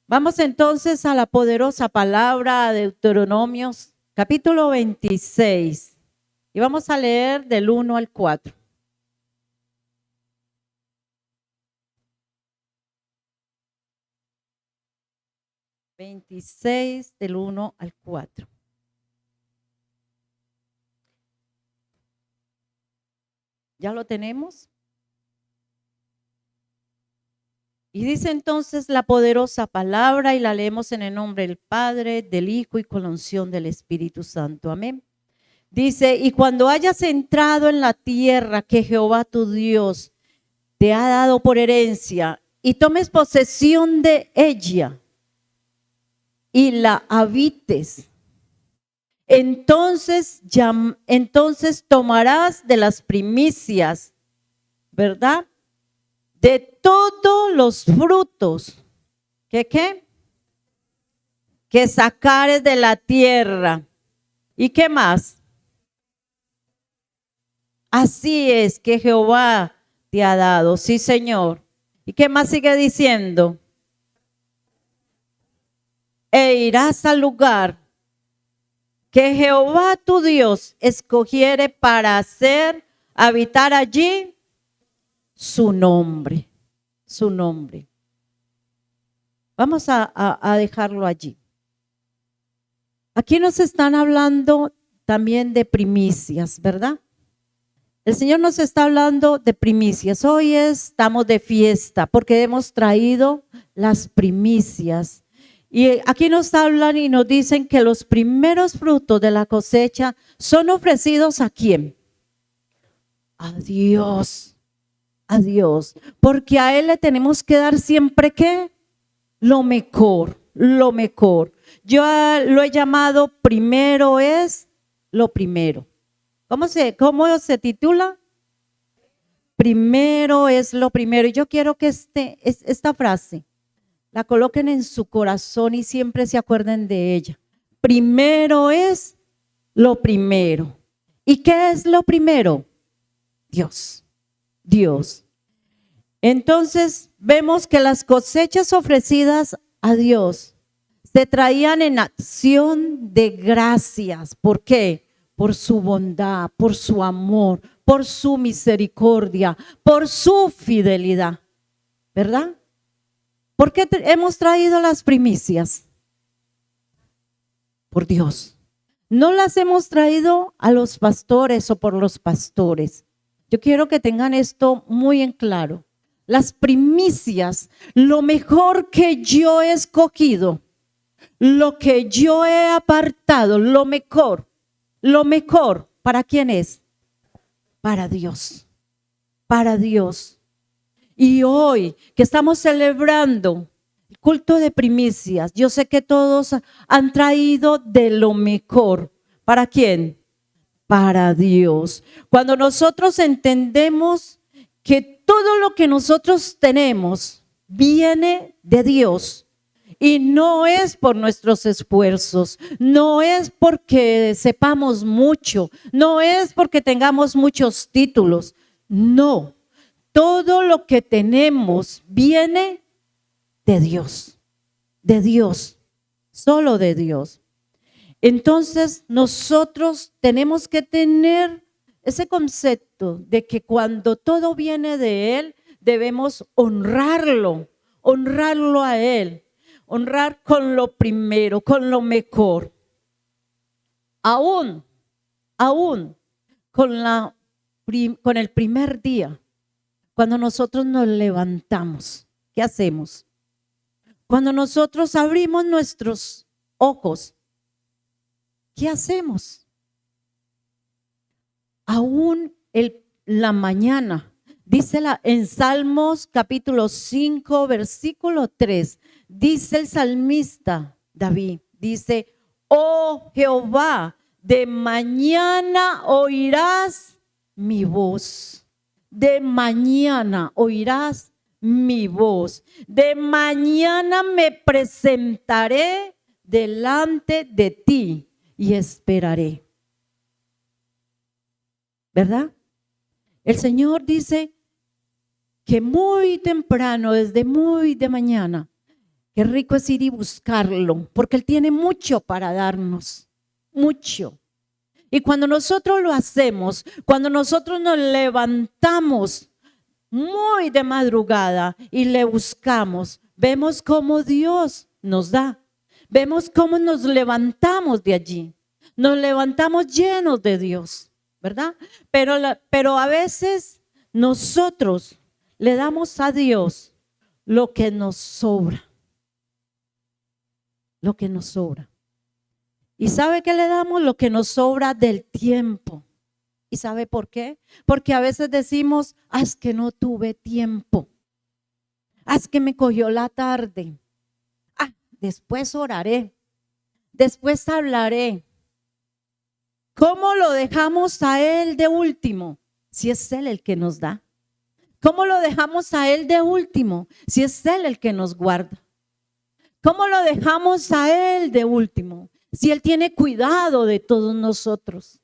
Vamos entonces a la poderosa palabra de Deuteronomios, capítulo 26. Y vamos a leer del 1 al 4. Del 1 al 4. ¿Ya lo tenemos? Y dice entonces la poderosa palabra y la leemos en el nombre del Padre, del Hijo y con la unción del Espíritu Santo. Amén. Dice, y cuando hayas entrado en la tierra que Jehová tu Dios te ha dado por herencia y tomes posesión de ella y la habites, entonces tomarás de las primicias, ¿verdad? De todos los frutos que sacares de la tierra. ¿Y qué más? Así es que Jehová te ha dado, sí, Señor. ¿Y qué más sigue diciendo? E irás al lugar que Jehová tu Dios escogiere para habitar allí su nombre, su nombre. Vamos a dejarlo allí. Aquí nos están hablando también de primicias, ¿verdad? El Señor nos está hablando de primicias. Hoy estamos de fiesta porque hemos traído las primicias. Y aquí nos hablan y nos dicen que los primeros frutos de la cosecha son ofrecidos ¿a quién? A Dios, a Dios. Porque a Él le tenemos que dar siempre ¿qué? Lo mejor, lo mejor. Yo lo he llamado primero es lo primero. ¿Cómo se titula? Primero es lo primero. Y yo quiero que esta frase la coloquen en su corazón y siempre se acuerden de ella. Primero es lo primero. ¿Y qué es lo primero? Dios. Dios. Entonces vemos que las cosechas ofrecidas a Dios se traían en acción de gracias. ¿Por qué? Por su bondad, por su amor, por su misericordia, por su fidelidad. ¿Verdad? ¿Por qué hemos traído las primicias? Por Dios. No las hemos traído a los pastores o por los pastores. Yo quiero que tengan esto muy en claro. Las primicias, lo mejor que yo he escogido, lo que yo he apartado, lo mejor, ¿para quién es? Para Dios, para Dios. Y hoy que estamos celebrando el culto de primicias, yo sé que todos han traído de lo mejor. ¿Para quién? Para Dios. Cuando nosotros entendemos que todo lo que nosotros tenemos viene de Dios y no es por nuestros esfuerzos, no es porque sepamos mucho, no es porque tengamos muchos títulos, no. Todo lo que tenemos viene de Dios, solo de Dios. Entonces nosotros tenemos que tener ese concepto de que cuando todo viene de Él, debemos honrarlo a Él, honrar con lo primero, con lo mejor. Aún con el primer día, cuando nosotros nos levantamos, ¿qué hacemos? Cuando nosotros abrimos nuestros ojos, ¿qué hacemos? Aún la mañana, dice en Salmos capítulo 5, versículo 3, dice el salmista David, dice, oh Jehová, de mañana oirás mi voz. De mañana oirás mi voz. De mañana me presentaré delante de ti y esperaré. ¿Verdad? El Señor dice que muy temprano, desde muy de mañana, Qué rico es ir y buscarlo, porque Él tiene mucho para darnos, mucho. Y cuando nosotros lo hacemos, cuando nosotros nos levantamos muy de madrugada y le buscamos, vemos cómo Dios nos da. Vemos cómo nos levantamos de allí. Nos levantamos llenos de Dios, ¿verdad? Pero a veces nosotros le damos a Dios lo que nos sobra. Lo que nos sobra. ¿Y sabe qué le damos? Lo que nos sobra del tiempo. ¿Y sabe por qué? Porque a veces decimos, es que no tuve tiempo. Es que me cogió la tarde. Después oraré. Después hablaré. ¿Cómo lo dejamos a Él de último? Si es Él el que nos da. ¿Cómo lo dejamos a Él de último? Si es Él el que nos guarda. ¿Cómo lo dejamos a Él de último? Si Él tiene cuidado de todos nosotros.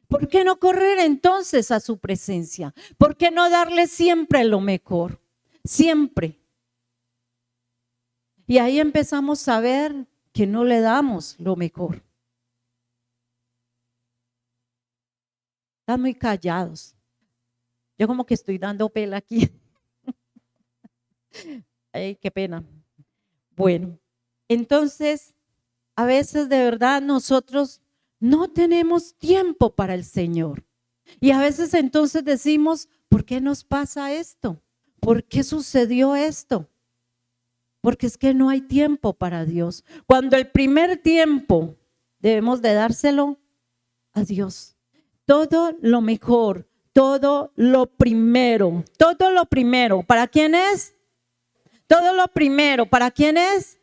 ¿Por qué no correr entonces a su presencia? ¿Por qué no darle siempre lo mejor? Siempre. Y ahí empezamos a ver que no le damos lo mejor. Están muy callados. Yo como que estoy dando pela aquí. Ay, qué pena. Bueno, entonces, a veces de verdad nosotros no tenemos tiempo para el Señor. Y a veces entonces decimos, ¿por qué nos pasa esto? ¿Por qué sucedió esto? Porque es que no hay tiempo para Dios. Cuando el primer tiempo debemos de dárselo a Dios. Todo lo mejor, todo lo primero, todo lo primero. ¿Para quién es? Todo lo primero. ¿Para quién es?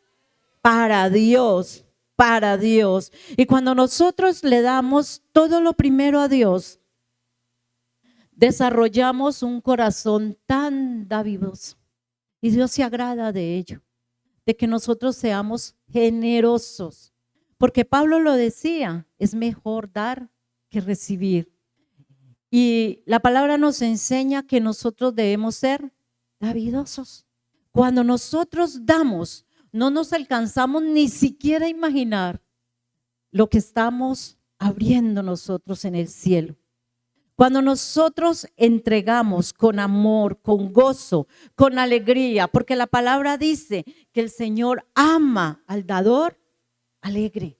Para Dios, para Dios. Y cuando nosotros le damos todo lo primero a Dios, desarrollamos un corazón tan dadivoso. Y Dios se agrada de ello, de que nosotros seamos generosos. Porque Pablo lo decía, es mejor dar que recibir. Y la palabra nos enseña que nosotros debemos ser davidosos. Cuando nosotros damos, no nos alcanzamos ni siquiera a imaginar lo que estamos abriendo nosotros en el cielo. Cuando nosotros entregamos con amor, con gozo, con alegría, porque la palabra dice que el Señor ama al dador alegre,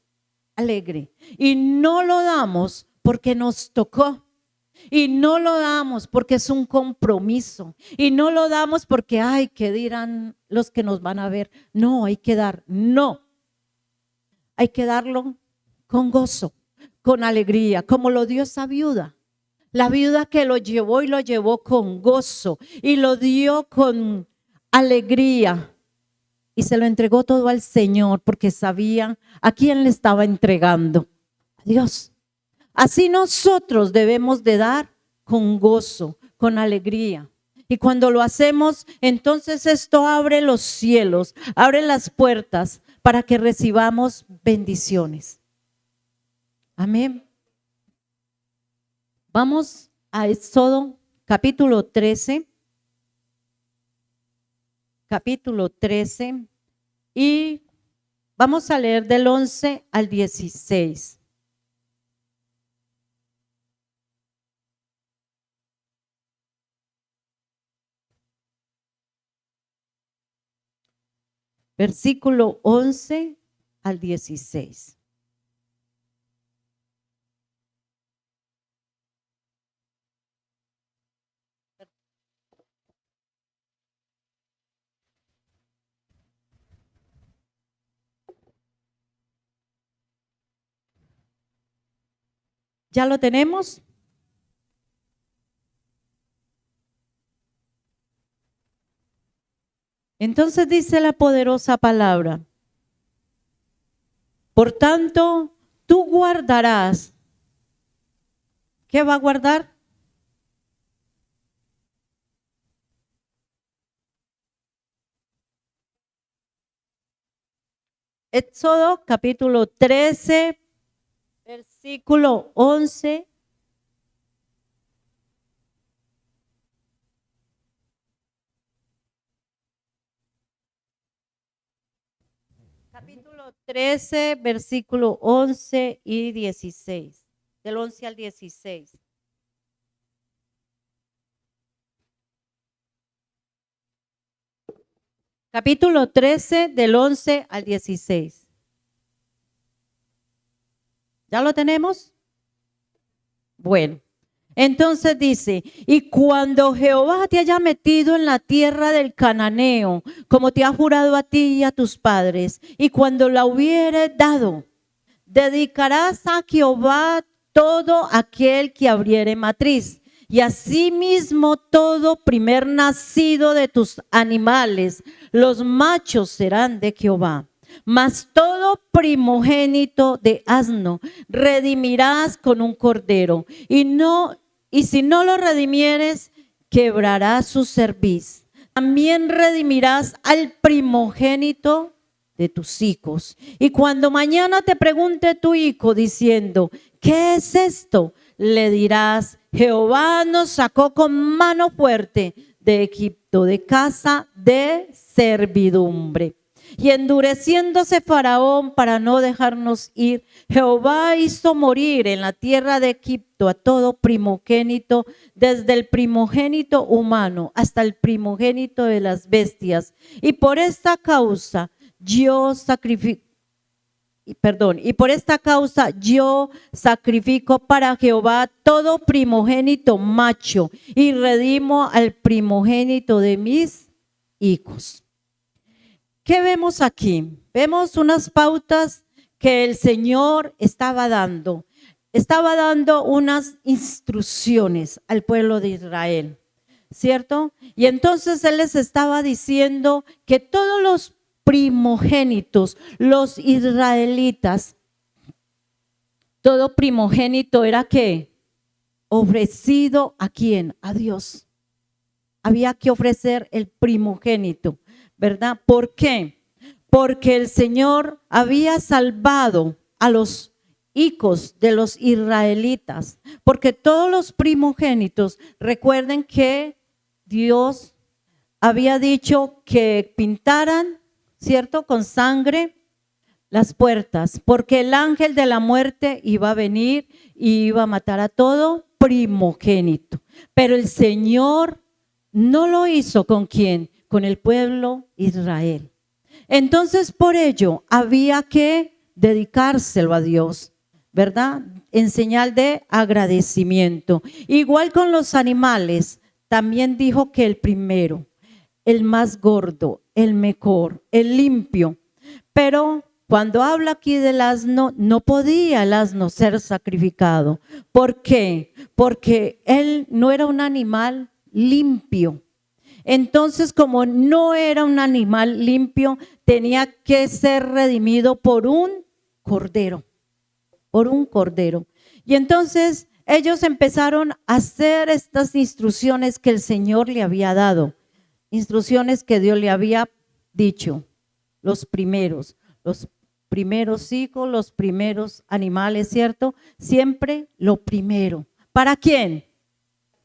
alegre. Y no lo damos porque nos tocó. Y no lo damos porque es un compromiso. Y no lo damos porque, ay, ¿qué dirán los que nos van a ver? No, hay que dar, no. Hay que darlo con gozo, con alegría, como lo dio esa viuda. La viuda que lo llevó y lo llevó con gozo y lo dio con alegría y se lo entregó todo al Señor porque sabía a quién le estaba entregando. A Dios. Así nosotros debemos de dar con gozo, con alegría. Y cuando lo hacemos, entonces esto abre los cielos, abre las puertas para que recibamos bendiciones. Amén. Vamos a Éxodo capítulo 13. Capítulo 13. Y vamos a leer del 11 al 16. Versículo 11 al 16. ¿Ya lo tenemos? Entonces dice la poderosa palabra: por tanto, tú guardarás. ¿Qué va a guardar? Éxodo capítulo 13, versículo 11. Capítulo 13, versículo 11 y 16. Del 11 al 16. Capítulo 13, del 11 al 16. ¿Ya lo tenemos? Bueno. Entonces dice, y cuando Jehová te haya metido en la tierra del cananeo, como te ha jurado a ti y a tus padres, y cuando la hubiere dado, dedicarás a Jehová todo aquel que abriere matriz, y asimismo todo primer nacido de tus animales, los machos serán de Jehová. Mas todo primogénito de asno redimirás con un cordero, y si no lo redimieres, quebrarás su cerviz. También redimirás al primogénito de tus hijos. Y cuando mañana te pregunte tu hijo diciendo, ¿qué es esto? Le dirás, Jehová nos sacó con mano fuerte de Egipto, de casa de servidumbre. Y endureciéndose Faraón para no dejarnos ir, Jehová hizo morir en la tierra de Egipto a todo primogénito, desde el primogénito humano hasta el primogénito de las bestias. Y por esta causa yo sacrifico para Jehová todo primogénito macho y redimo al primogénito de mis hijos. ¿Qué vemos aquí? Vemos unas pautas que el Señor estaba dando. Estaba dando unas instrucciones al pueblo de Israel, ¿cierto? Y entonces Él les estaba diciendo que todos los primogénitos, los israelitas, todo primogénito era ¿qué? Ofrecido ¿a quién? A Dios. Había que ofrecer el primogénito, ¿verdad? ¿Por qué? Porque el Señor había salvado a los hijos de los israelitas, porque todos los primogénitos, recuerden que Dios había dicho que pintaran, ¿cierto? Con sangre las puertas, porque el ángel de la muerte iba a venir y iba a matar a todo primogénito. Pero el Señor no lo hizo ¿con quién? Con el pueblo Israel. Entonces por ello había que dedicárselo a Dios, ¿verdad? En señal de agradecimiento. Igual con los animales, también dijo que el primero, el más gordo, el mejor, el limpio. Pero cuando habla aquí del asno, no podía el asno ser sacrificado. ¿Por qué? Porque él no era un animal limpio. Entonces, como no era un animal limpio, tenía que ser redimido por un cordero, por un cordero. Y entonces ellos empezaron a hacer estas instrucciones que el Señor le había dado, instrucciones que Dios le había dicho, los primeros hijos, los primeros animales, ¿cierto? Siempre lo primero. ¿Para quién?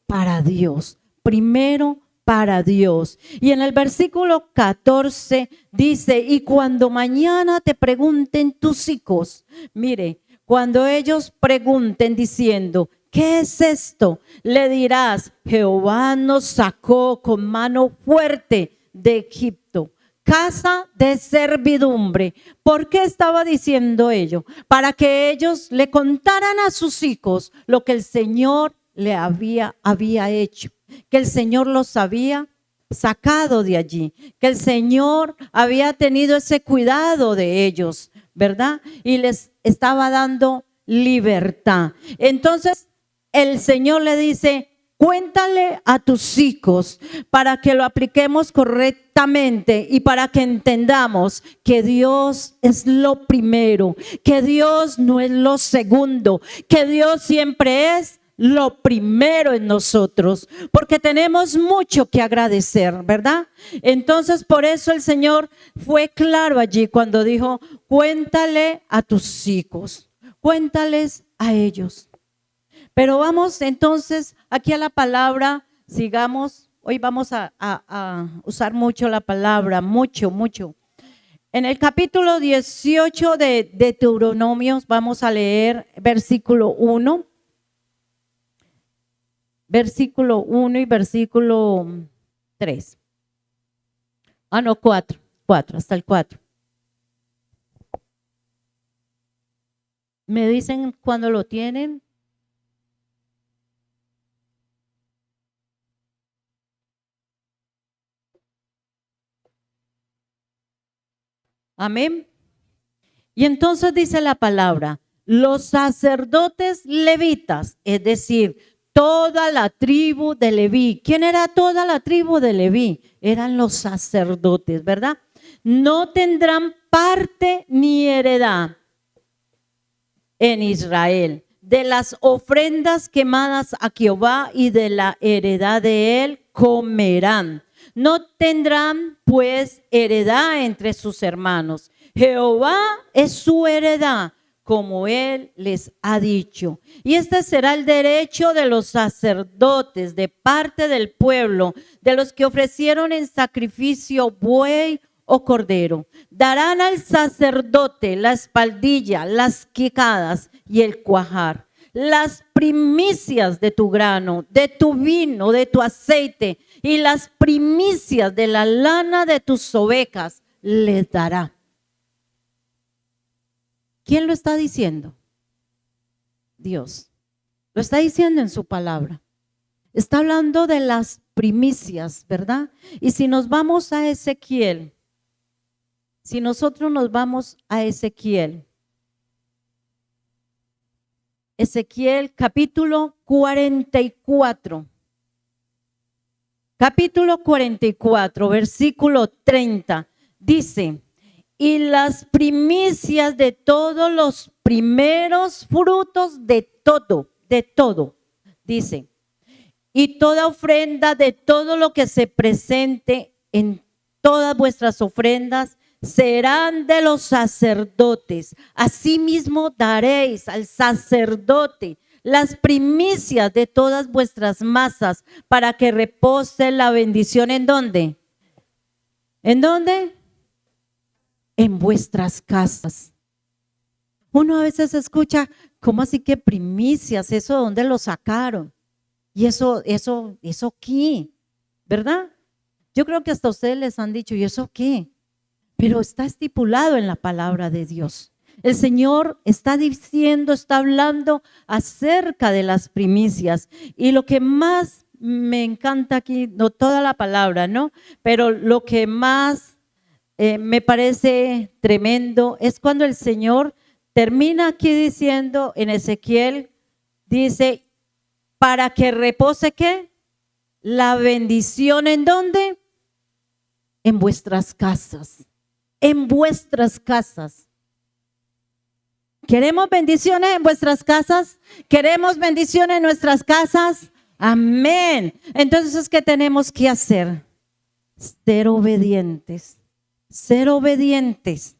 Para Dios. Primero para Dios. Y en el versículo 14 dice, y cuando mañana te pregunten tus hijos, mire, cuando ellos pregunten diciendo, ¿qué es esto? Le dirás, Jehová nos sacó con mano fuerte de Egipto, casa de servidumbre. ¿Por qué estaba diciendo ello? Para que ellos le contaran a sus hijos lo que el Señor le había hecho, que el Señor los había sacado de allí, que el Señor había tenido ese cuidado de ellos, ¿verdad? Y les estaba dando libertad. Entonces el Señor le dice, cuéntale a tus hijos para que lo apliquemos correctamente y para que entendamos que Dios es lo primero, que Dios no es lo segundo, que Dios siempre es lo primero en nosotros, porque tenemos mucho que agradecer, ¿verdad? Entonces por eso el Señor fue claro allí cuando dijo, cuéntale a tus hijos, cuéntales a ellos. Pero vamos entonces aquí a la palabra, sigamos, hoy vamos a usar mucho la palabra, mucho. En el capítulo 18 de Deuteronomios vamos a leer versículo 1 y versículo 3. No, 4, hasta el 4. ¿Me dicen cuándo lo tienen? Amén. Y entonces dice la palabra, los sacerdotes levitas, es decir, toda la tribu de Leví. ¿Quién era toda la tribu de Leví? Eran los sacerdotes, ¿verdad? No tendrán parte ni heredad en Israel de las ofrendas quemadas a Jehová y de la heredad de él comerán. No tendrán pues heredad entre sus hermanos. Jehová es su heredad, como él les ha dicho. Y este será el derecho de los sacerdotes de parte del pueblo, de los que ofrecieron en sacrificio buey o cordero. Darán al sacerdote la espaldilla, las quijadas y el cuajar, las primicias de tu grano, de tu vino, de tu aceite y las primicias de la lana de tus ovejas les dará. ¿Quién lo está diciendo? Dios. Lo está diciendo en su palabra. Está hablando de las primicias, ¿verdad? Y si nos vamos a Ezequiel, si nosotros nos vamos a Ezequiel capítulo 44, versículo 30, dice, y las primicias de todos los primeros frutos de todo, dice, y toda ofrenda de todo lo que se presente en todas vuestras ofrendas serán de los sacerdotes. Asimismo daréis al sacerdote las primicias de todas vuestras masas para que repose la bendición. ¿En dónde? ¿En dónde? En vuestras casas. Uno a veces escucha, ¿cómo así que primicias? ¿Eso dónde lo sacaron? Y eso qué, ¿verdad? Yo creo que hasta ustedes les han dicho, ¿y eso qué? Pero está estipulado en la palabra de Dios. El Señor está diciendo, está hablando acerca de las primicias. Y lo que más me encanta aquí, no toda la palabra, ¿no? Pero lo que más me parece tremendo es cuando el Señor termina aquí diciendo en Ezequiel, dice, para que repose ¿qué? La bendición. ¿En dónde? En vuestras casas. En vuestras casas. ¿Queremos bendiciones en vuestras casas? ¿Queremos bendiciones en nuestras casas? Amén. Entonces, ¿qué tenemos que hacer? Ser obedientes. Ser obedientes.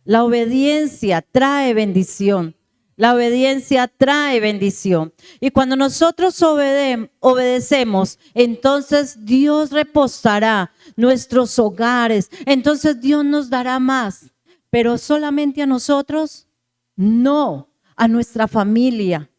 La obediencia trae bendición. La obediencia trae bendición. Y cuando nosotros obedecemos, entonces Dios reposará nuestros hogares. Entonces Dios nos dará más. Pero solamente a nosotros, no, a nuestra familia.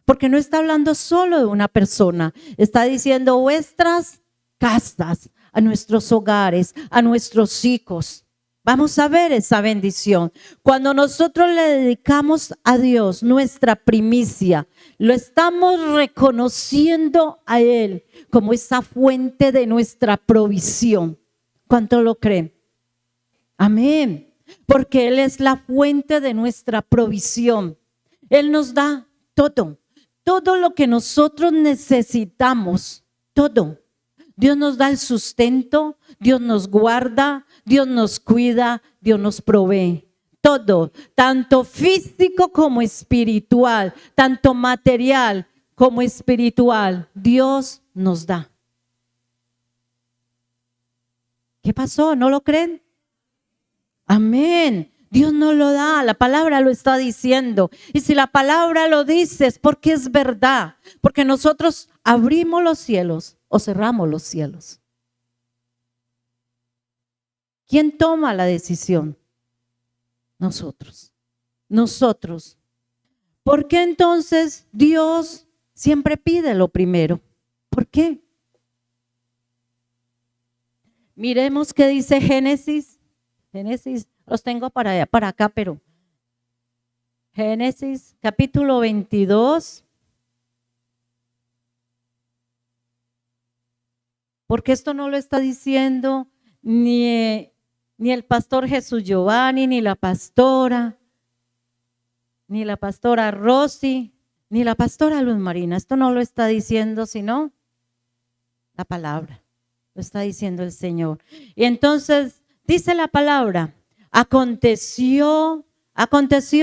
Porque no está hablando solo de una persona. Está diciendo vuestras casas, a nuestros hogares, a nuestros hijos. Vamos a ver esa bendición. Cuando nosotros le dedicamos a Dios nuestra primicia, lo estamos reconociendo a Él como esa fuente de nuestra provisión. ¿Cuánto lo creen? Amén. Porque Él es la fuente de nuestra provisión. Él nos da todo lo que nosotros necesitamos, todo. Dios nos da el sustento, Dios nos guarda, Dios nos cuida, Dios nos provee. Todo, tanto físico como espiritual, tanto material como espiritual, Dios nos da. ¿Qué pasó? ¿No lo creen? Amén. Dios nos lo da, la palabra lo está diciendo. Y si la palabra lo dice es porque es verdad, porque nosotros abrimos los cielos o cerramos los cielos. ¿Quién toma la decisión? Nosotros. Nosotros. ¿Por qué entonces Dios siempre pide lo primero? ¿Por qué? Miremos qué dice Génesis. Génesis, los tengo para acá, pero Génesis capítulo 22. Porque esto no lo está diciendo ni el pastor Jesús Giovanni, ni la pastora Rosy, ni la pastora Luz Marina. Esto no lo está diciendo sino la palabra. Lo está diciendo el Señor. Y entonces dice la palabra, aconteció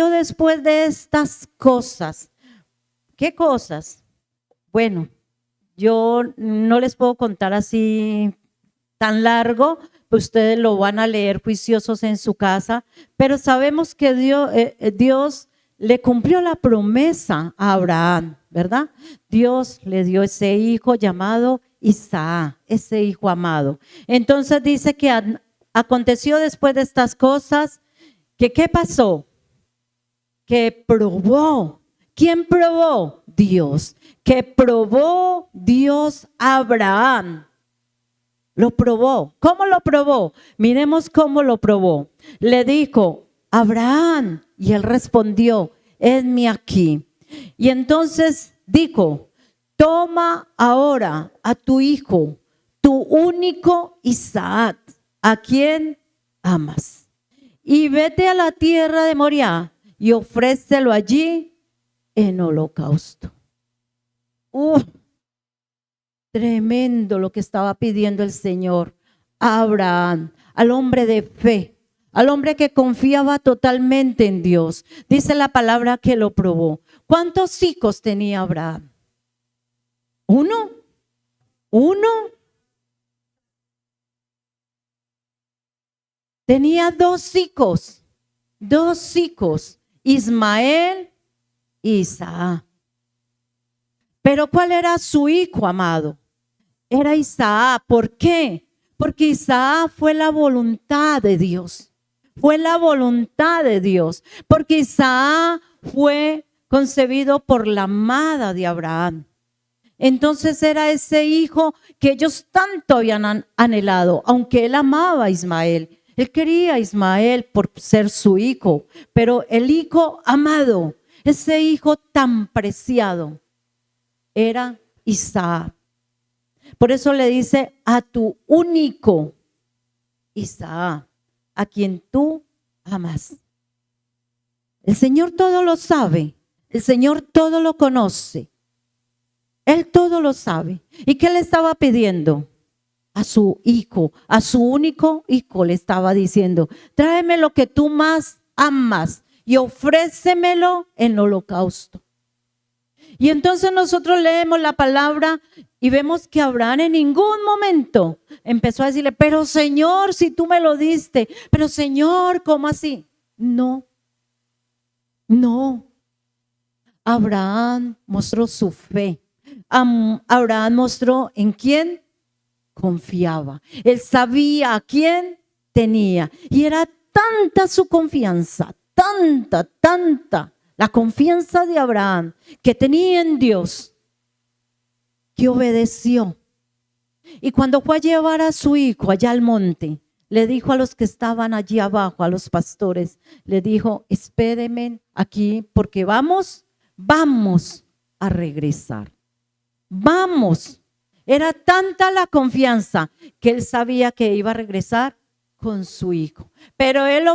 después de estas cosas. ¿Qué cosas? Bueno, yo no les puedo contar así tan largo, ustedes lo van a leer juiciosos en su casa, pero sabemos que Dios le cumplió la promesa a Abraham, ¿verdad? Dios le dio ese hijo llamado Isaac, ese hijo amado. Entonces dice que aconteció después de estas cosas, que ¿qué pasó? Que probó. ¿Quién probó? Dios. Que probó Dios a Abraham. Lo probó. ¿Cómo lo probó? Miremos cómo lo probó. Le dijo, Abraham, y él respondió, heme aquí. Y entonces dijo, toma ahora a tu hijo, tu único Isaac, a quien amas, y vete a la tierra de Moriah y ofrécelo allí en holocausto. Tremendo lo que estaba pidiendo el Señor a Abraham, al hombre de fe, al hombre que confiaba totalmente en Dios. Dice la palabra que lo probó. ¿Cuántos hijos tenía Abraham? ¿Uno? Tenía dos hijos, Ismael e Isaac. Pero ¿cuál era su hijo amado? Era Isaac. ¿Por qué? Porque Isaac fue la voluntad de Dios. Fue la voluntad de Dios. Porque Isaac fue concebido por la amada de Abraham. Entonces era ese hijo que ellos tanto habían anhelado, aunque él amaba a Ismael. Él quería a Ismael por ser su hijo, pero el hijo amado, ese hijo tan preciado, era Isaac. Por eso le dice a tu único Isaac, a quien tú amas. El Señor todo lo sabe, el Señor todo lo conoce, Él todo lo sabe. ¿Y qué le estaba pidiendo? A su hijo, a su único hijo le estaba diciendo, tráeme lo que tú más amas y ofrécemelo en holocausto. Y entonces nosotros leemos la palabra y vemos que Abraham en ningún momento empezó a decirle, pero Señor, si tú me lo diste, pero Señor, ¿cómo así? No. Abraham mostró su fe. Abraham mostró en quién confiaba. Él sabía a quién tenía. Y era tanta su confianza, tanta la confianza de Abraham que tenía en Dios, que obedeció. Y cuando fue a llevar a su hijo allá al monte, le dijo a los que estaban allí abajo, a los pastores, le dijo, espérenme aquí porque vamos a regresar. Vamos. Era tanta la confianza que él sabía que iba a regresar con su hijo. Pero él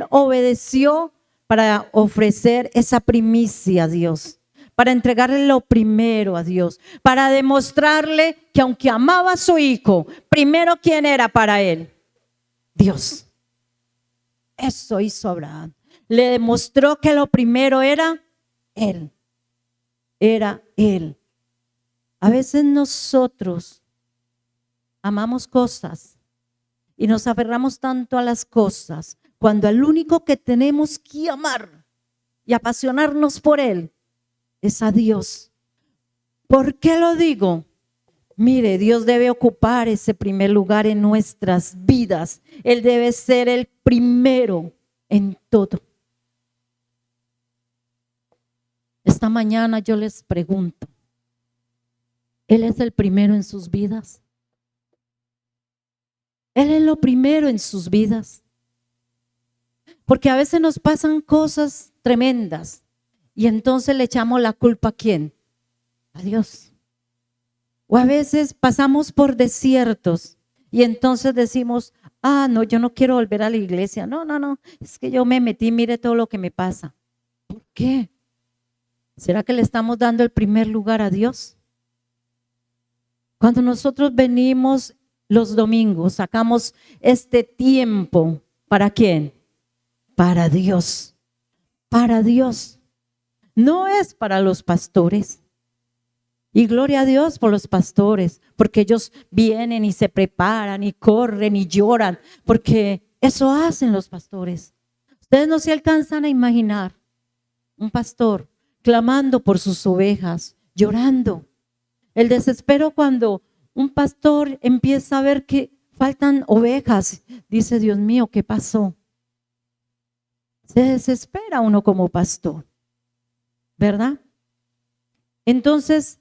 obedeció para ofrecer esa primicia a Dios, para entregarle lo primero a Dios, para demostrarle que aunque amaba a su hijo, primero ¿quién era para él? Dios. Eso hizo Abraham. Le demostró que lo primero era él. Era él. A veces nosotros amamos cosas y nos aferramos tanto a las cosas cuando el único que tenemos que amar y apasionarnos por él es a Dios. ¿Por qué lo digo? Mire, Dios debe ocupar ese primer lugar en nuestras vidas. Él debe ser el primero en todo. Esta mañana yo les pregunto, ¿Él es el primero en sus vidas? Él es lo primero en sus vidas. Porque a veces nos pasan cosas tremendas y entonces le echamos la culpa ¿a quién? A Dios. O a veces pasamos por desiertos y entonces decimos, no, yo no quiero volver a la iglesia. No, es que yo me metí, mire todo lo que me pasa. ¿Por qué? ¿Será que le estamos dando el primer lugar a Dios? Cuando nosotros venimos los domingos, sacamos este tiempo, ¿para quién? Para Dios. Para Dios. No es para los pastores. Y gloria a Dios por los pastores, porque ellos vienen y se preparan y corren y lloran, porque eso hacen los pastores. Ustedes no se alcanzan a imaginar un pastor clamando por sus ovejas, llorando. El desespero cuando un pastor empieza a ver que faltan ovejas, dice, Dios mío, ¿qué pasó? Se desespera uno como pastor, ¿verdad? Entonces,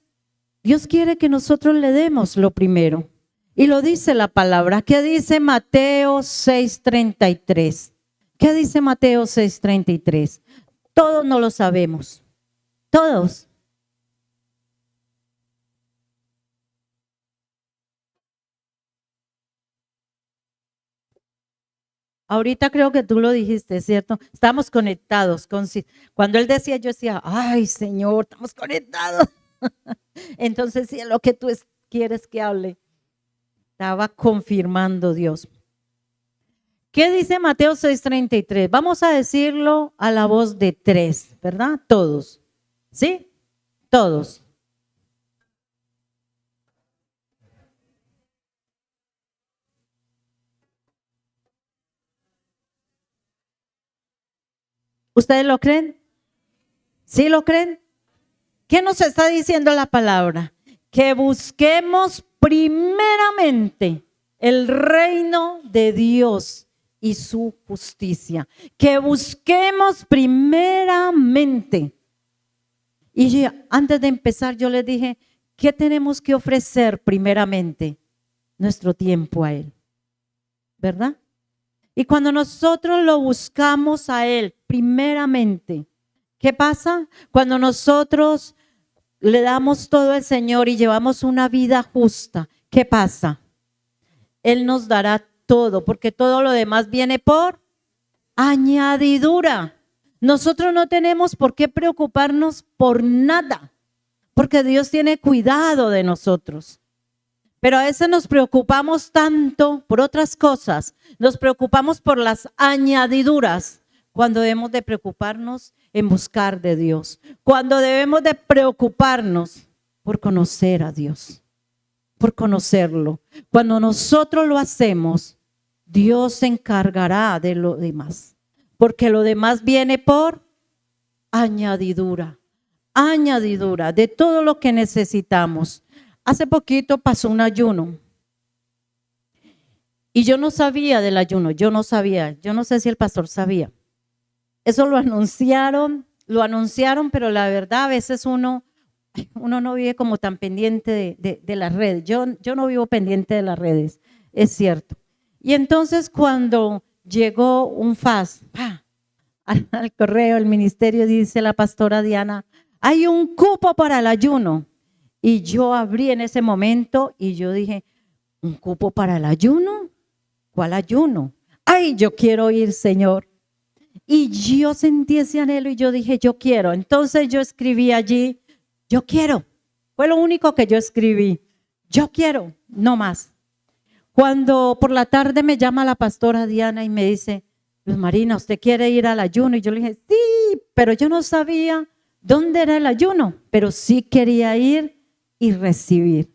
Dios quiere que nosotros le demos lo primero. Y lo dice la palabra. ¿Qué dice Mateo 6:33? ¿Qué dice Mateo 6:33? Todos no lo sabemos. Todos. Ahorita creo que tú lo dijiste, ¿cierto? Estamos conectados. Cuando él decía, yo decía, ay, Señor, estamos conectados. Entonces, si es lo que tú quieres que hable, estaba confirmando Dios. ¿Qué dice Mateo 6:33? Vamos a decirlo a la voz de tres, ¿verdad? Todos. ¿Sí? Todos. ¿Ustedes lo creen? ¿Sí lo creen? ¿Qué nos está diciendo la palabra? Que busquemos primeramente el reino de Dios y su justicia. Que busquemos primeramente. Y antes de empezar yo les dije, ¿qué tenemos que ofrecer primeramente? Nuestro tiempo a Él, ¿verdad? Y cuando nosotros lo buscamos a Él primeramente, ¿qué pasa? Cuando nosotros le damos todo al Señor y llevamos una vida justa, ¿qué pasa? Él nos dará todo, porque todo lo demás viene por añadidura. Nosotros no tenemos por qué preocuparnos por nada, porque Dios tiene cuidado de nosotros. Pero a veces nos preocupamos tanto por otras cosas, nos preocupamos por las añadiduras, cuando debemos de preocuparnos en buscar de Dios, cuando debemos de preocuparnos por conocer a Dios, por conocerlo. Cuando nosotros lo hacemos, Dios se encargará de lo demás, porque lo demás viene por añadidura, añadidura de todo lo que necesitamos. Hace poquito pasó un ayuno y yo no sabía del ayuno, yo no sé si el pastor sabía. Eso lo anunciaron, pero la verdad a veces uno no vive como tan pendiente de las redes. Yo no vivo pendiente de las redes, es cierto. Y entonces cuando llegó un fax al correo, el ministerio, dice la pastora Diana, hay un cupo para el ayuno. Y yo abrí en ese momento y yo dije, ¿un cupo para el ayuno? ¿Cuál ayuno? Ay, yo quiero ir, Señor. Y yo sentí ese anhelo y yo dije, yo quiero. Entonces yo escribí allí, yo quiero. Fue lo único que yo escribí. Yo quiero, no más. Cuando por la tarde me llama la pastora Diana y me dice, Luz Marina, ¿usted quiere ir al ayuno? Y yo le dije, sí, pero yo no sabía dónde era el ayuno, pero sí quería ir y recibir.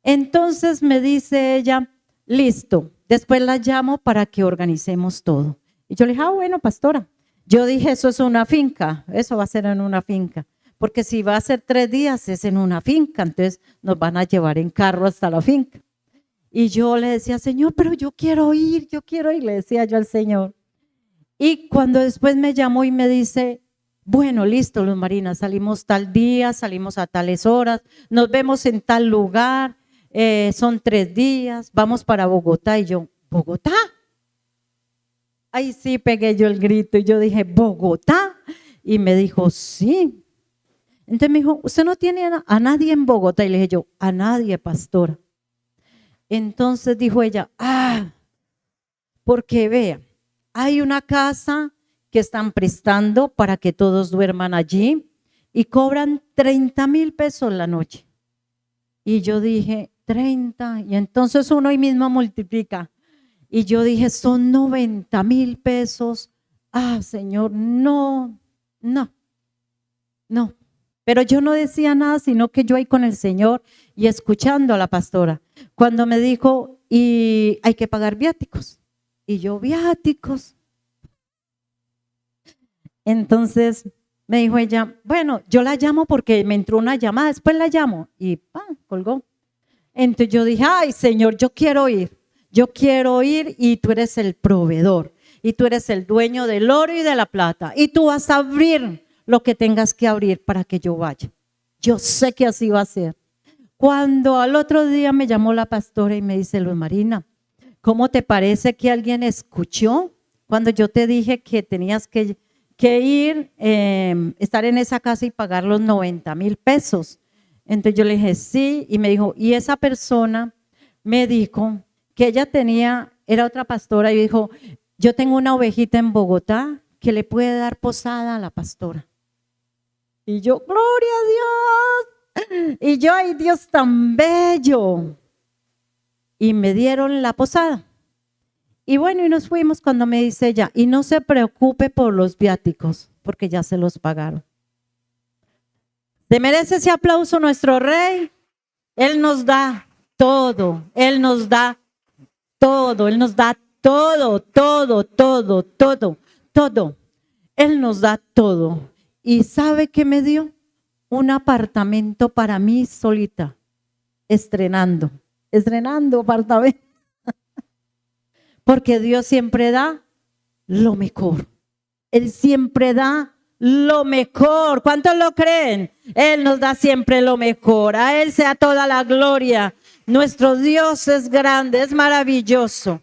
Entonces me dice ella, listo, después la llamo para que organicemos todo. Y yo le dije, bueno, pastora. Yo dije, eso es una finca, eso va a ser en una finca. porque si va a ser 3 días es en una finca, entonces nos van a llevar en carro hasta la finca. Y yo le decía, Señor, pero yo quiero ir, le decía yo al Señor. Y cuando después me llamó y me dice, bueno, listo, Luz Marina, salimos tal día, salimos a tales horas, nos vemos en tal lugar, son 3 días, vamos para Bogotá. Y yo, ¿Bogotá? Ahí sí pegué yo el grito y yo dije, ¿Bogotá? Y me dijo, sí. Entonces me dijo, ¿usted no tiene a nadie en Bogotá? Y le dije yo, a nadie, pastora. Entonces dijo ella, porque vea, hay una casa que están prestando para que todos duerman allí y cobran 30,000 pesos la noche. Y yo dije, 30, y entonces uno ahí mismo multiplica. Y yo dije, son 90,000 pesos. Señor, no. Pero yo no decía nada, sino que yo ahí con el Señor y escuchando a la pastora. Cuando me dijo, y hay que pagar viáticos. Y yo, viáticos. Entonces me dijo ella, bueno, yo la llamo porque me entró una llamada, después la llamo. Y colgó. Entonces yo dije, ay Señor, yo quiero ir y tú eres el proveedor y tú eres el dueño del oro y de la plata y tú vas a abrir lo que tengas que abrir para que yo vaya. Yo sé que así va a ser. Cuando al otro día me llamó la pastora y me dice, Luz Marina, ¿cómo te parece que alguien escuchó cuando yo te dije que tenías que ir, estar en esa casa y pagar los 90,000 pesos? Entonces yo le dije, sí, y me dijo, y esa persona me dijo que ella era otra pastora, y dijo, yo tengo una ovejita en Bogotá que le puede dar posada a la pastora. Y yo, gloria a Dios. Y yo, ay Dios tan bello. Y me dieron la posada. Y bueno, y nos fuimos cuando me dice ella, y no se preocupe por los viáticos, porque ya se los pagaron. ¿Se merece ese aplauso nuestro Rey? Él nos da todo, Él nos da todo, Él nos da todo, todo. Él nos da todo. ¿Y sabe qué me dio? Un apartamento para mí solita, estrenando apartamento. Porque Dios siempre da lo mejor. Él siempre da lo mejor. ¿Cuántos lo creen? Él nos da siempre lo mejor. A Él sea toda la gloria. Nuestro Dios es grande, es maravilloso.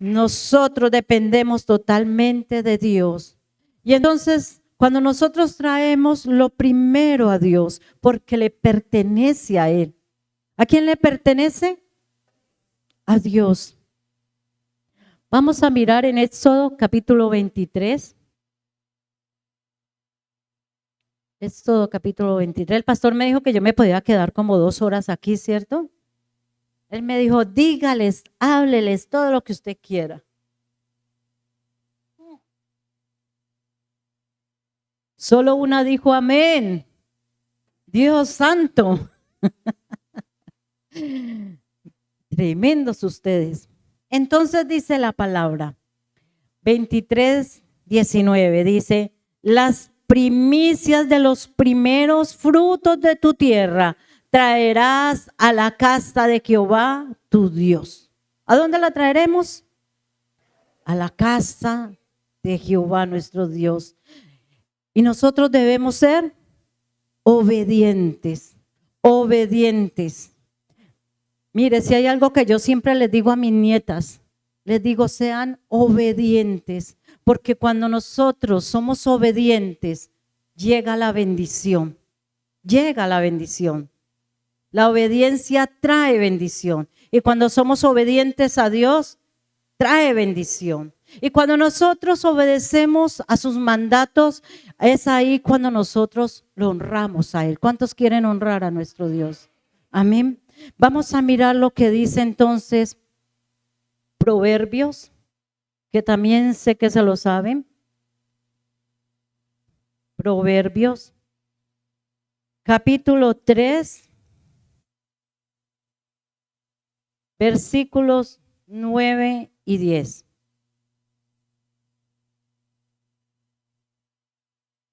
Nosotros dependemos totalmente de Dios. Y entonces, cuando nosotros traemos lo primero a Dios, porque le pertenece a Él. ¿A quién le pertenece? A Dios. Vamos a mirar en Éxodo capítulo 23. Éxodo capítulo 23. El pastor me dijo que yo me podía quedar como 2 horas aquí, ¿cierto? Él me dijo, dígales, hábleles todo lo que usted quiera. Solo una dijo amén. Dios santo. Tremendos ustedes. Entonces dice la palabra 23:19, dice, las primicias de los primeros frutos de tu tierra traerás a la casa de Jehová tu Dios. ¿A dónde la traeremos? A la casa de Jehová nuestro Dios. Y nosotros debemos ser obedientes. Mire, si hay algo que yo siempre les digo a mis nietas, les digo, sean obedientes, porque cuando nosotros somos obedientes, llega la bendición. La obediencia trae bendición. Y cuando somos obedientes a Dios, trae bendición. Y cuando nosotros obedecemos a sus mandatos, es ahí cuando nosotros lo honramos a Él. ¿Cuántos quieren honrar a nuestro Dios? Amén. Vamos a mirar lo que dice entonces Proverbios, que también sé que se lo saben. Proverbios, capítulo 3, versículos 9 y 10.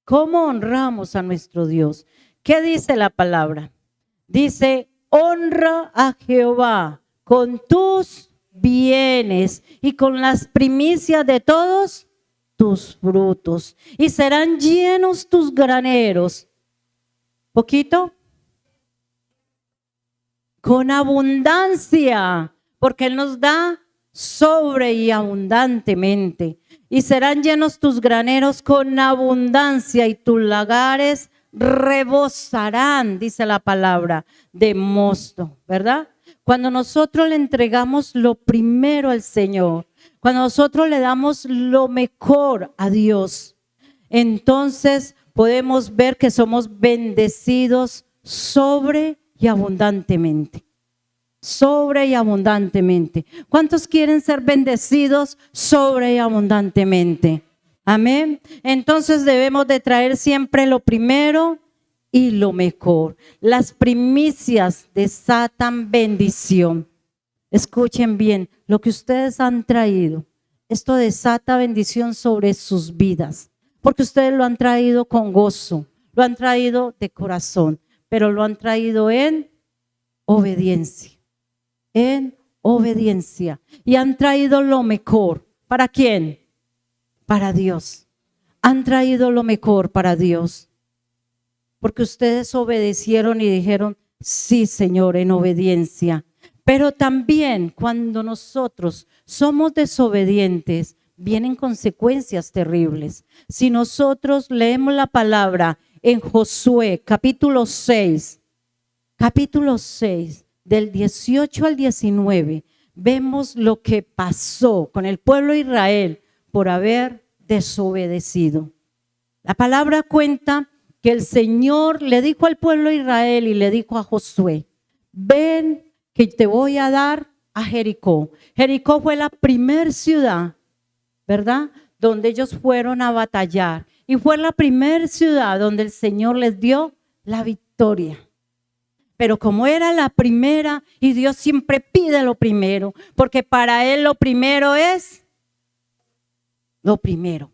¿Cómo honramos a nuestro Dios? ¿Qué dice la palabra? Dice, honra a Jehová con tus bienes y con las primicias de todos tus frutos, y serán llenos tus graneros. ¿Poquito? Con abundancia, porque Él nos da sobre y abundantemente. Y serán llenos tus graneros con abundancia, y tus lagares rebosarán, dice la palabra, de mosto, ¿verdad? Cuando nosotros le entregamos lo primero al Señor, cuando nosotros le damos lo mejor a Dios, entonces podemos ver que somos bendecidos sobre y abundantemente. Sobre y abundantemente. ¿Cuántos quieren ser bendecidos sobre y abundantemente? Amén. Entonces debemos de traer siempre lo primero y lo mejor. Las primicias desatan bendición. Escuchen bien, lo que ustedes han traído, esto desata bendición sobre sus vidas, porque ustedes lo han traído con gozo, lo han traído de corazón, pero lo han traído en obediencia. En obediencia, y han traído lo mejor. ¿Para quién? Para Dios. Han traído lo mejor para Dios, porque ustedes obedecieron y dijeron, sí, Señor, en obediencia. Pero también cuando nosotros somos desobedientes, vienen consecuencias terribles. Si nosotros leemos la palabra en Josué, capítulo 6, del 18 al 19, vemos lo que pasó con el pueblo de Israel por haber desobedecido. La palabra cuenta que el Señor le dijo al pueblo de Israel y le dijo a Josué, ven que te voy a dar a Jericó. Jericó fue la primer ciudad, ¿verdad?, donde ellos fueron a batallar, y fue la primer ciudad donde el Señor les dio la victoria. Pero como era la primera, y Dios siempre pide lo primero, porque para Él lo primero es lo primero.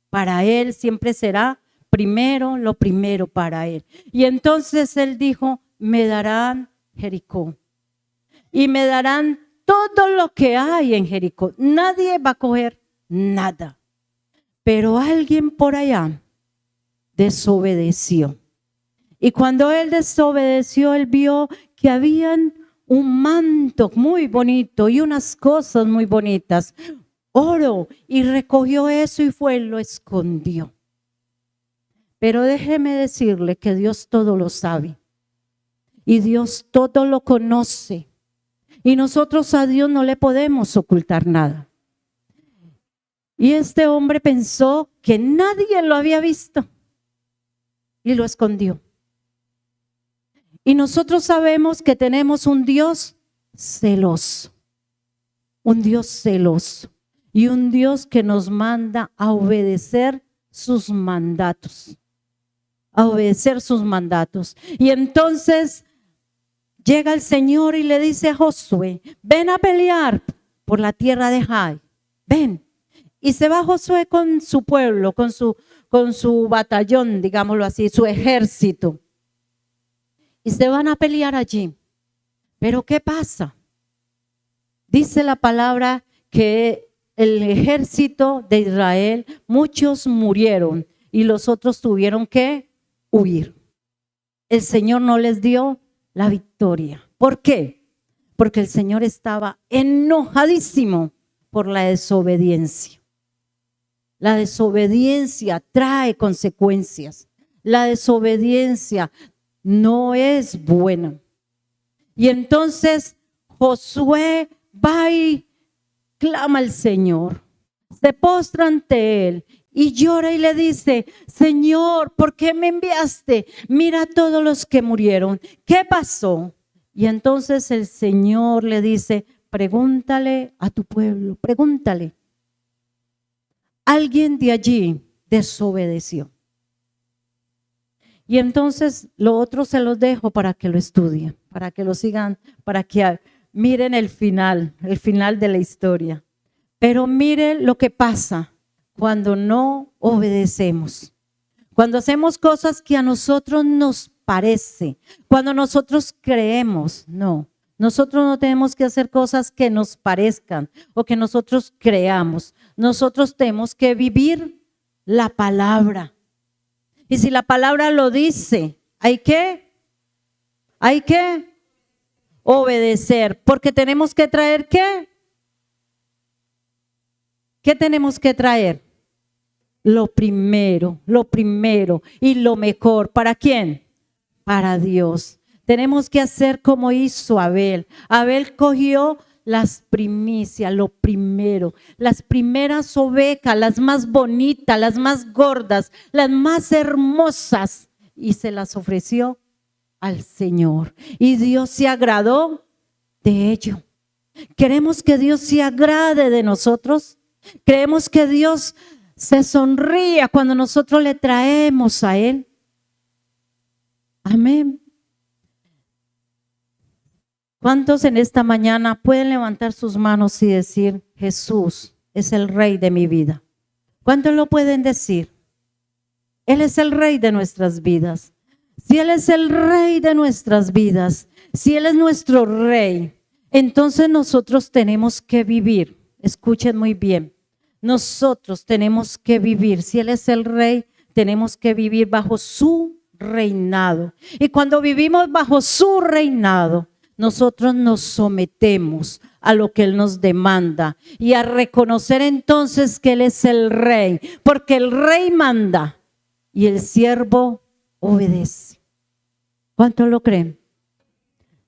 Para Él siempre será primero lo primero para Él. Y entonces Él dijo, me darán Jericó. Y me darán todo lo que hay en Jericó. Nadie va a coger nada. Pero alguien por allá desobedeció. Y cuando él desobedeció, él vio que habían un manto muy bonito y unas cosas muy bonitas, oro, y recogió eso y fue y lo escondió. Pero déjeme decirle que Dios todo lo sabe y Dios todo lo conoce, y nosotros a Dios no le podemos ocultar nada. Y este hombre pensó que nadie lo había visto y lo escondió. Y nosotros sabemos que tenemos un Dios celoso y un Dios que nos manda a obedecer sus mandatos, Y entonces llega el Señor y le dice a Josué, ven a pelear por la tierra de Jai, ven. Y se va Josué con su pueblo, con su batallón, digámoslo así, su ejército. Y se van a pelear allí. Pero ¿qué pasa? Dice la palabra que el ejército de Israel, muchos murieron y los otros tuvieron que huir. El Señor no les dio la victoria. ¿Por qué? Porque el Señor estaba enojadísimo por la desobediencia. La desobediencia trae consecuencias. La desobediencia no es buena. Y entonces Josué va y clama al Señor, se postra ante Él y llora y le dice, Señor, ¿por qué me enviaste? Mira todos los que murieron. ¿Qué pasó? Y entonces el Señor le dice, pregúntale a tu pueblo, pregúntale. Alguien de allí desobedeció. Y entonces lo otro se los dejo para que lo estudien, para que lo sigan, para que miren el final de la historia. Pero miren lo que pasa cuando no obedecemos, Cuando hacemos cosas que a nosotros nos parece, cuando nosotros creemos, no. Nosotros no tenemos que hacer cosas que nos parezcan o que nosotros creamos. Nosotros tenemos que vivir la palabra. Y si la palabra lo dice, hay que obedecer, porque tenemos que traer ¿qué? ¿Qué tenemos que traer? Lo primero y lo mejor. ¿Para quién? Para Dios. Tenemos que hacer como hizo Abel. Abel cogió las primicias, lo primero, las primeras ovejas, las más bonitas, las más gordas, las más hermosas, y se las ofreció al Señor. Y Dios se agradó de ello. ¿Queremos que Dios se agrade de nosotros? ¿Creemos que Dios se sonría cuando nosotros le traemos a Él? Amén. ¿Cuántos en esta mañana pueden levantar sus manos y decir, Jesús es el Rey de mi vida? ¿Cuántos lo pueden decir? Él es el Rey de nuestras vidas. Si Él es el Rey de nuestras vidas, si Él es nuestro Rey, entonces nosotros tenemos que vivir. Escuchen muy bien. Nosotros tenemos que vivir. Si Él es el Rey, tenemos que vivir bajo su reinado. Y cuando vivimos bajo su reinado, nosotros nos sometemos a lo que Él nos demanda y a reconocer entonces que Él es el Rey, porque el Rey manda y el siervo obedece. ¿Cuántos lo creen?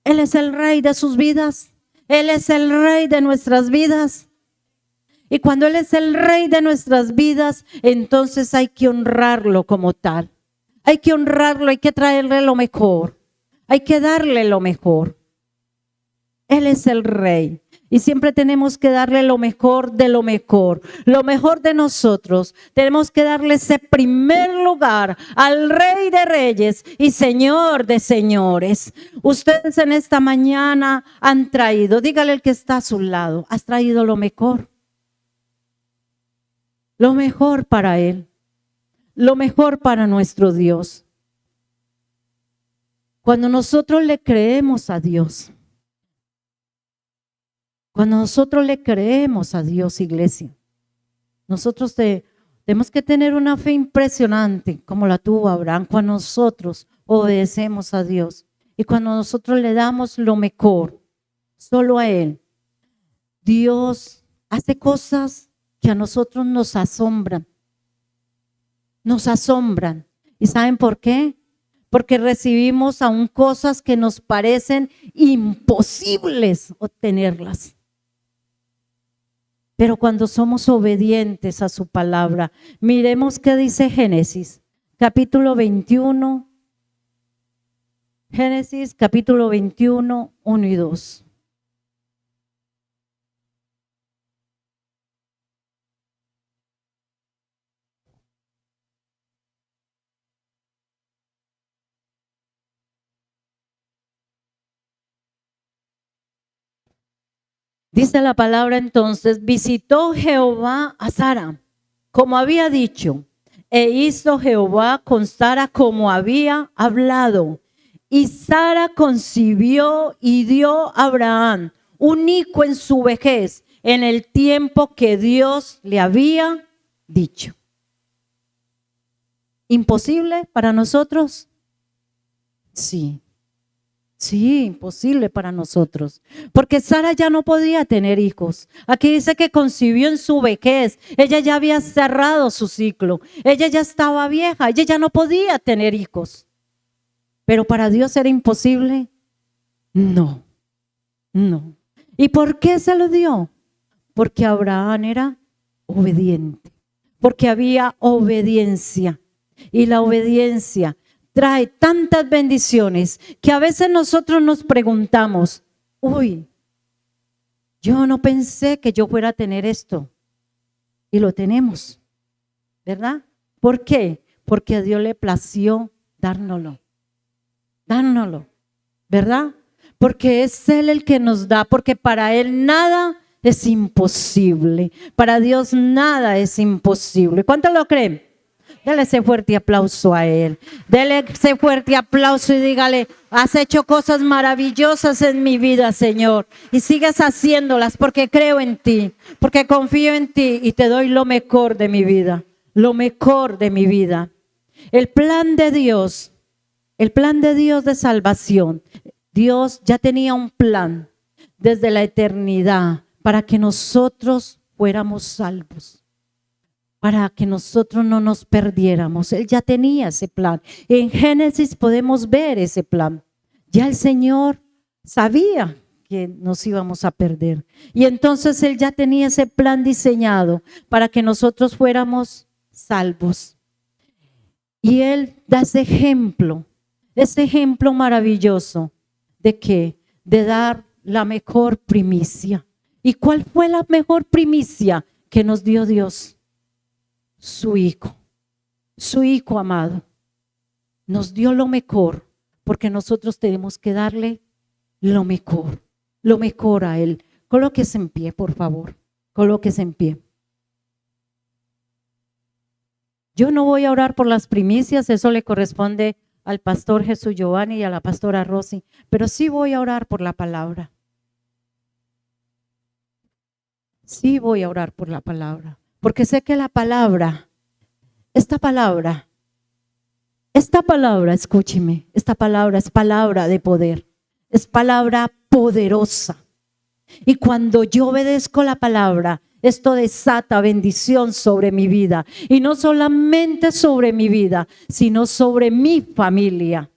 Él es el Rey de sus vidas. Él es el Rey de nuestras vidas. Y cuando Él es el Rey de nuestras vidas, entonces hay que honrarlo como tal. Hay que honrarlo, hay que traerle lo mejor. Hay que darle lo mejor. Él es el Rey. Y siempre tenemos que darle lo mejor de nosotros. Tenemos que darle ese primer lugar al Rey de Reyes y Señor de Señores. Ustedes en esta mañana han traído, dígale al que está a su lado, has traído lo mejor. Lo mejor para Él. Lo mejor para nuestro Dios. Cuando nosotros le creemos a Dios, iglesia, nosotros tenemos que tener una fe impresionante como la tuvo Abraham cuando nosotros obedecemos a Dios y cuando nosotros le damos lo mejor solo a Él. Dios hace cosas que a nosotros nos asombran. ¿Y saben por qué? Porque recibimos aún cosas que nos parecen imposibles obtenerlas. Pero cuando somos obedientes a su palabra, miremos qué dice Génesis, capítulo 21. Génesis, capítulo 21, 1 y 2. Dice la palabra entonces, visitó Jehová a Sara, como había dicho, e hizo Jehová con Sara como había hablado. Y Sara concibió y dio a Abraham un hijo en su vejez, en el tiempo que Dios le había dicho. ¿Imposible para nosotros? Sí. Sí, imposible para nosotros, porque Sara ya no podía tener hijos. Aquí dice que concibió en su vejez. Ella ya había cerrado su ciclo. Ella ya estaba vieja, ella ya no podía tener hijos. Pero para Dios era imposible. No. ¿Y por qué se lo dio? Porque Abraham era obediente, porque había obediencia. Y la obediencia trae tantas bendiciones que a veces nosotros nos preguntamos, yo no pensé que yo fuera a tener esto. Y lo tenemos, ¿verdad? ¿Por qué? Porque a Dios le plació dárnoslo, ¿verdad? Porque es Él el que nos da, porque para Él nada es imposible. Para Dios nada es imposible. ¿Cuántos lo creen? Dele ese fuerte aplauso a Él. Dele ese fuerte aplauso y dígale, has hecho cosas maravillosas en mi vida, Señor. Y sigues haciéndolas porque creo en ti, porque confío en ti y te doy lo mejor de mi vida. Lo mejor de mi vida. El plan de Dios de salvación. Dios ya tenía un plan desde la eternidad para que nosotros fuéramos salvos. Para que nosotros no nos perdiéramos. Él ya tenía ese plan. En Génesis podemos ver ese plan. Ya el Señor sabía que nos íbamos a perder. Y entonces Él ya tenía ese plan diseñado para que nosotros fuéramos salvos. Y Él da ese ejemplo maravilloso. ¿De qué? De dar la mejor primicia. ¿Y cuál fue la mejor primicia que nos dio Dios? Su hijo amado, nos dio lo mejor, porque nosotros tenemos que darle lo mejor a Él. Colóquese en pie, por favor, colóquese en pie. Yo no voy a orar por las primicias, eso le corresponde al pastor Jesús Giovanni y a la pastora Rosy, pero sí voy a orar por la palabra. Sí voy a orar por la palabra. Porque sé que la palabra, esta palabra, escúcheme, esta palabra es palabra de poder, es palabra poderosa. Y cuando yo obedezco la palabra, esto desata bendición sobre mi vida. Y no solamente sobre mi vida, sino sobre mi familia.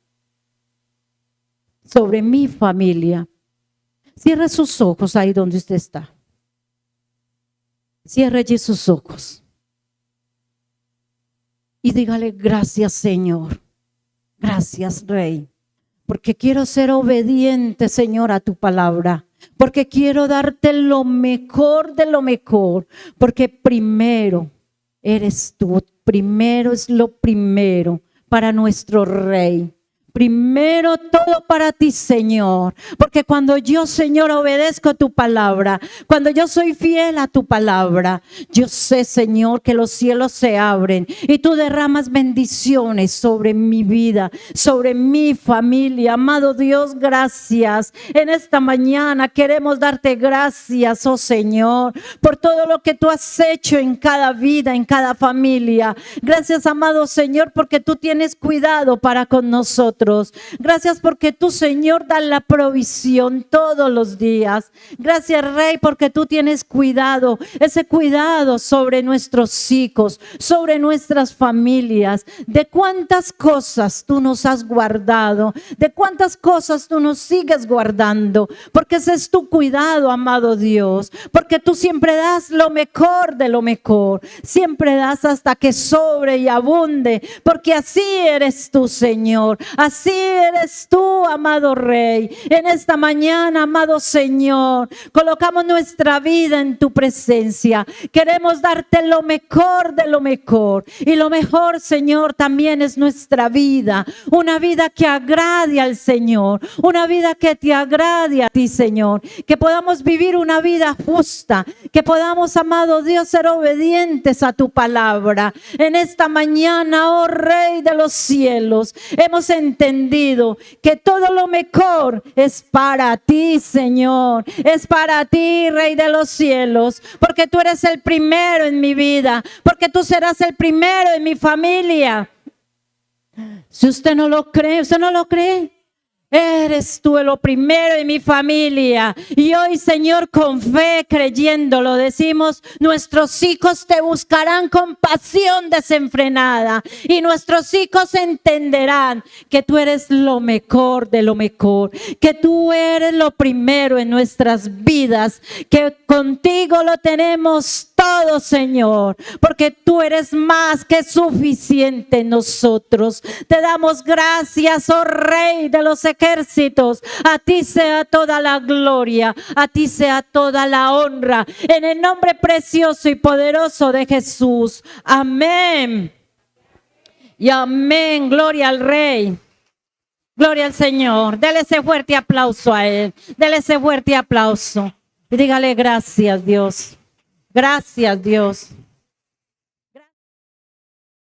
Sobre mi familia. Cierre sus ojos ahí donde usted está. Cierre allí sus ojos y dígale, gracias Señor, gracias Rey, porque quiero ser obediente, Señor, a tu palabra, porque quiero darte lo mejor de lo mejor, porque primero eres tú, primero es lo primero para nuestro Rey. Primero todo para ti, Señor, porque cuando yo, Señor, obedezco tu palabra, cuando yo soy fiel a tu palabra, yo sé, Señor, que los cielos se abren y tú derramas bendiciones sobre mi vida, sobre mi familia. Amado Dios, gracias. En esta mañana queremos darte gracias, oh Señor, por todo lo que tú has hecho en cada vida, en cada familia. Gracias, amado Señor, porque tú tienes cuidado para con nosotros. Gracias porque tú, Señor, das la provisión todos los días. Gracias, Rey, porque tú tienes cuidado, ese cuidado sobre nuestros hijos, sobre nuestras familias. De cuántas cosas tú nos has guardado, de cuántas cosas tú nos sigues guardando, porque ese es tu cuidado, amado Dios, porque tú siempre das lo mejor de lo mejor, siempre das hasta que sobre y abunde, porque así eres tú, Señor. Así eres tú, amado Rey. En esta mañana, amado Señor, colocamos nuestra vida en tu presencia. Queremos darte lo mejor de lo mejor. Y lo mejor, Señor, también es nuestra vida. Una vida que agrade al Señor. Una vida que te agrade a ti, Señor. Que podamos vivir una vida justa. Que podamos, amado Dios, ser obedientes a tu palabra. En esta mañana, oh Rey de los cielos, hemos entendido que todo lo mejor es para ti, Señor. Es para ti, Rey de los cielos, porque tú eres el primero en mi vida, porque tú serás el primero en mi familia. Si usted no lo cree, usted no lo cree. Eres tú lo primero en mi familia. Y hoy, Señor, con fe, creyéndolo, decimos, nuestros hijos te buscarán con pasión desenfrenada. Y nuestros hijos entenderán que tú eres lo mejor de lo mejor. Que tú eres lo primero en nuestras vidas. Que contigo lo tenemos todo, Señor. Porque tú eres más que suficiente en nosotros. Te damos gracias, oh Rey de los ejércitos. A ti sea toda la gloria, a ti sea toda la honra, en el nombre precioso y poderoso de Jesús. Amén y amén. Gloria al Rey, gloria al Señor. Dele ese fuerte aplauso a Él, dele ese fuerte aplauso y dígale gracias, Dios. Gracias, Dios.